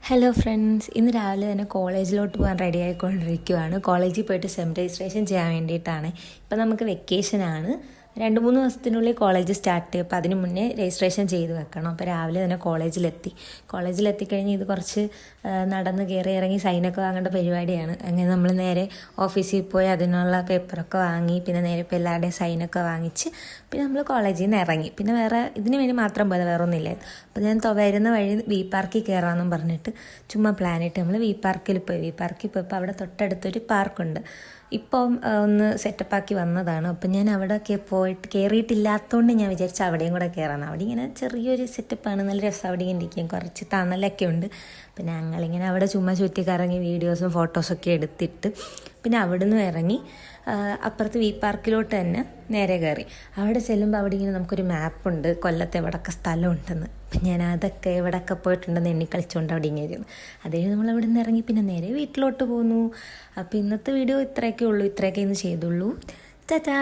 Hello friends, ഇന്ന് രാവിലെ തന്നെ കോളേജിലോട്ട് പോകാൻ റെഡി ആയിക്കൊണ്ടിരിക്കുകയാണ്. കോളേജിൽ പോയിട്ട് സെം രജിസ്ട്രേഷൻ ചെയ്യാൻ വേണ്ടിയിട്ടാണ്. ഇപ്പം നമുക്ക് വെക്കേഷനാണ്. 2-3 ദിവസത്തിനുള്ളിൽ കോളേജ് സ്റ്റാർട്ട് ചെയ്യും. അപ്പോൾ അതിന് മുന്നേ രജിസ്ട്രേഷൻ ചെയ്ത് വെക്കണം. അപ്പോൾ രാവിലെ തന്നെ കോളേജിലെത്തിക്കഴിഞ്ഞ് ഇത് കുറച്ച് നടന്ന് കയറി ഇറങ്ങി സൈനൊക്കെ വാങ്ങേണ്ട പരിപാടിയാണ്. അങ്ങനെ നമ്മൾ നേരെ ഓഫീസിൽ പോയി അതിനുള്ള പേപ്പറൊക്കെ വാങ്ങി, പിന്നെ നേരെ ഇപ്പോൾ എല്ലാവരുടെയും സൈനൊക്കെ വാങ്ങിച്ച് പിന്നെ നമ്മൾ കോളേജിൽ നിന്ന് ഇറങ്ങി. പിന്നെ വേറെ ഇതിന് വേണ്ടി മാത്രം പോയത്, വേറെ ഒന്നുമില്ല. അപ്പോൾ ഞാൻ വരുന്ന വഴി വി പാർക്കിൽ കയറാമെന്നും പറഞ്ഞിട്ട് ചുമ്മാ പ്ലാനിട്ട് നമ്മൾ വി പാർക്കിൽ പോയപ്പോൾ അവിടെ തൊട്ടടുത്തൊരു പാർക്കുണ്ട്. ഇപ്പം ഒന്ന് സെറ്റപ്പാക്കി വന്നതാണ്. അപ്പം ഞാൻ അവിടെ പോയിട്ട് കയറിയിട്ടില്ലാത്തതുകൊണ്ട് ഞാൻ വിചാരിച്ചു അവിടെയും കൂടെ കയറാമെന്ന്. അവിടെ ഇങ്ങനെ ചെറിയൊരു സെറ്റപ്പാണ്, നല്ല രസം. അവിടെ ഇരിക്കും, കുറച്ച് തണലൊക്കെ ഉണ്ട്. പിന്നെ ഞങ്ങളിങ്ങനെ അവിടെ ചുമ്മാ ചുറ്റിക്കറങ്ങി വീഡിയോസും ഫോട്ടോസൊക്കെ എടുത്തിട്ട് പിന്നെ അവിടെ നിന്ന് ഇറങ്ങി അപ്പുറത്ത് വി പാർക്കിലോട്ട് തന്നെ നേരെ കയറി. അവിടെ ചെല്ലുമ്പോൾ അവിടെ ഇങ്ങനെ നമുക്കൊരു മാപ്പുണ്ട്, കൊല്ലത്ത് എവിടെയൊക്കെ സ്ഥലമുണ്ടെന്ന്. അപ്പം ഞാൻ അതൊക്കെ എവിടെയൊക്കെ പോയിട്ടുണ്ടെന്ന് കളിച്ചുകൊണ്ട് അവിടെ ഇങ്ങനെ ഇരുന്നു. അതേ നമ്മൾ അവിടെ നിന്ന് ഇറങ്ങി പിന്നെ നേരെ വീട്ടിലോട്ട് പോന്നു. അപ്പോൾ ഇന്നത്തെ വീഡിയോ ഇത്രയൊക്കെ ഇന്ന് ചെയ്തുള്ളൂ. ചാച്ചാ.